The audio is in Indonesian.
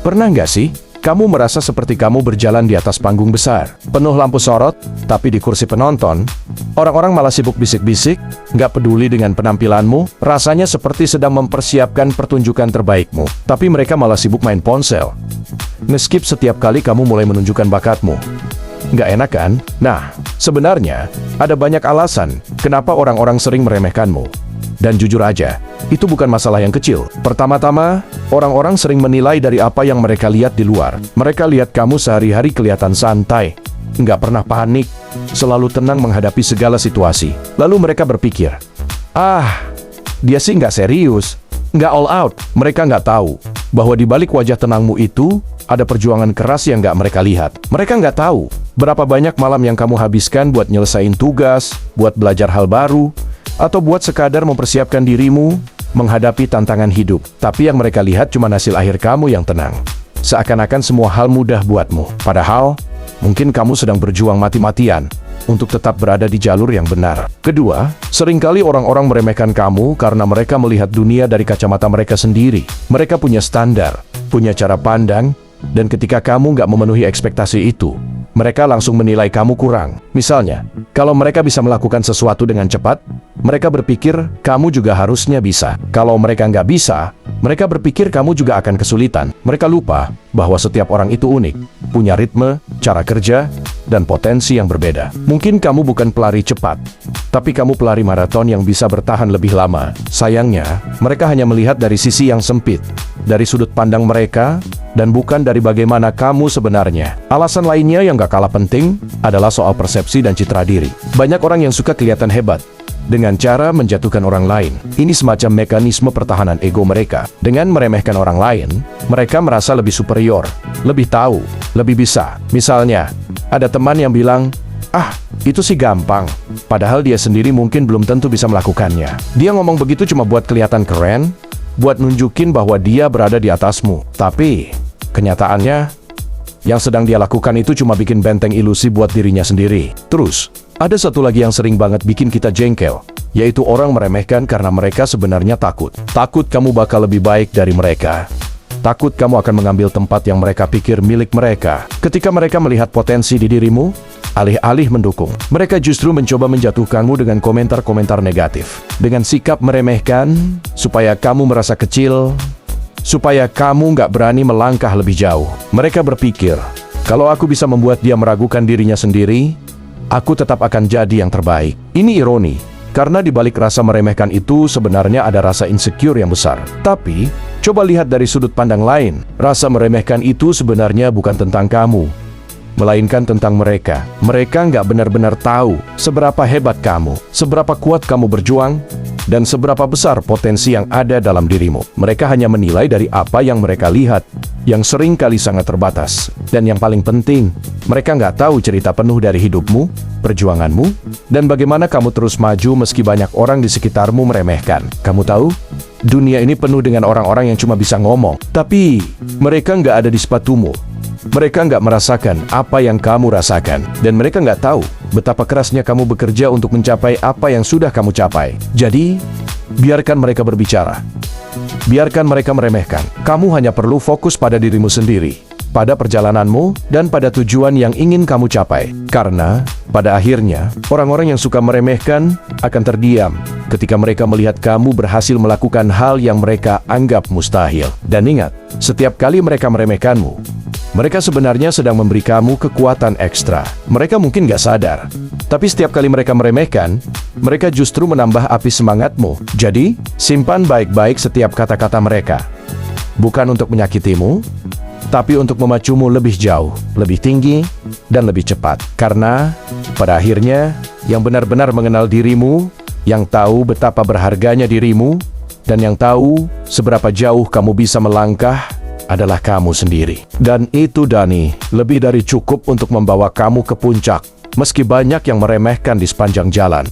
Pernah nggak sih, kamu merasa seperti kamu berjalan di atas panggung besar, penuh lampu sorot, tapi di kursi penonton, orang-orang malah sibuk bisik-bisik, nggak peduli dengan penampilanmu, rasanya seperti sedang mempersiapkan pertunjukan terbaikmu, tapi mereka malah sibuk main ponsel. Nge-skip setiap kali kamu mulai menunjukkan bakatmu. Nggak enak kan? Nah, sebenarnya, ada banyak alasan kenapa orang-orang sering meremehkanmu. Dan jujur aja, itu bukan masalah yang kecil. Pertama-tama, orang-orang sering menilai dari apa yang mereka lihat di luar. Mereka lihat kamu sehari-hari kelihatan santai, nggak pernah panik, selalu tenang menghadapi segala situasi. Lalu mereka berpikir, dia sih nggak serius, nggak all out. Mereka nggak tahu bahwa di balik wajah tenangmu itu, ada perjuangan keras yang nggak mereka lihat. Mereka nggak tahu berapa banyak malam yang kamu habiskan buat nyelesain tugas, buat belajar hal baru, atau buat sekadar mempersiapkan dirimu menghadapi tantangan hidup. Tapi yang mereka lihat cuma hasil akhir kamu yang tenang. Seakan-akan semua hal mudah buatmu. Padahal, mungkin kamu sedang berjuang mati-matian untuk tetap berada di jalur yang benar. Kedua, seringkali orang-orang meremehkan kamu karena mereka melihat dunia dari kacamata mereka sendiri. Mereka punya standar, punya cara pandang, dan ketika kamu nggak memenuhi ekspektasi itu, mereka langsung menilai kamu kurang. Misalnya, kalau mereka bisa melakukan sesuatu dengan cepat, mereka berpikir kamu juga harusnya bisa. Kalau mereka nggak bisa, mereka berpikir kamu juga akan kesulitan. Mereka lupa bahwa setiap orang itu unik, punya ritme, cara kerja, dan potensi yang berbeda. Mungkin kamu bukan pelari cepat, tapi kamu pelari maraton yang bisa bertahan lebih lama. Sayangnya, mereka hanya melihat dari sisi yang sempit, dari sudut pandang mereka, dan bukan dari bagaimana kamu sebenarnya. Alasan lainnya yang gak kalah penting adalah soal persepsi dan citra diri. Banyak orang yang suka kelihatan hebat dengan cara menjatuhkan orang lain. Ini semacam mekanisme pertahanan ego mereka. Dengan meremehkan orang lain, mereka merasa lebih superior, lebih tahu, lebih bisa. Misalnya, ada teman yang bilang, itu sih gampang. Padahal dia sendiri mungkin belum tentu bisa melakukannya. Dia ngomong begitu cuma buat kelihatan keren, buat nunjukin bahwa dia berada di atasmu. Tapi, kenyataannya, yang sedang dia lakukan itu cuma bikin benteng ilusi buat dirinya sendiri. Terus, ada satu lagi yang sering banget bikin kita jengkel, yaitu orang meremehkan karena mereka sebenarnya takut. Takut kamu bakal lebih baik dari mereka. Takut kamu akan mengambil tempat yang mereka pikir milik mereka. Ketika mereka melihat potensi di dirimu, alih-alih mendukung, mereka justru mencoba menjatuhkanmu dengan komentar-komentar negatif. Dengan sikap meremehkan, supaya kamu merasa kecil, supaya kamu nggak berani melangkah lebih jauh. Mereka berpikir, kalau aku bisa membuat dia meragukan dirinya sendiri, aku tetap akan jadi yang terbaik. Ini ironi, karena di balik rasa meremehkan itu sebenarnya ada rasa insecure yang besar. Tapi, coba lihat dari sudut pandang lain. Rasa meremehkan itu sebenarnya bukan tentang kamu, melainkan tentang mereka. Mereka nggak benar-benar tahu seberapa hebat kamu, seberapa kuat kamu berjuang, dan seberapa besar potensi yang ada dalam dirimu. Mereka hanya menilai dari apa yang mereka lihat, yang sering kali sangat terbatas. Dan yang paling penting, mereka nggak tahu cerita penuh dari hidupmu, perjuanganmu, dan bagaimana kamu terus maju meski banyak orang di sekitarmu meremehkan. Kamu tahu, dunia ini penuh dengan orang-orang yang cuma bisa ngomong, tapi mereka nggak ada di sepatumu. Mereka nggak merasakan apa yang kamu rasakan, dan mereka nggak tahu betapa kerasnya kamu bekerja untuk mencapai apa yang sudah kamu capai. Jadi, biarkan mereka berbicara. Biarkan mereka meremehkan. Kamu hanya perlu fokus pada dirimu sendiri, pada perjalananmu, dan pada tujuan yang ingin kamu capai. Karena, pada akhirnya, orang-orang yang suka meremehkan akan terdiam ketika mereka melihat kamu berhasil melakukan hal yang mereka anggap mustahil. Dan ingat, setiap kali mereka meremehkanmu, mereka sebenarnya sedang memberi kamu kekuatan ekstra. Mereka mungkin gak sadar, tapi setiap kali mereka meremehkan, mereka justru menambah api semangatmu. Jadi, simpan baik-baik setiap kata-kata mereka. Bukan untuk menyakitimu, tapi untuk memacumu lebih jauh, lebih tinggi, dan lebih cepat. Karena, pada akhirnya, yang benar-benar mengenal dirimu, yang tahu betapa berharganya dirimu, dan yang tahu seberapa jauh kamu bisa melangkah, adalah kamu sendiri. Dan itu, Dani, lebih dari cukup untuk membawa kamu ke puncak, meski banyak yang meremehkan di sepanjang jalan.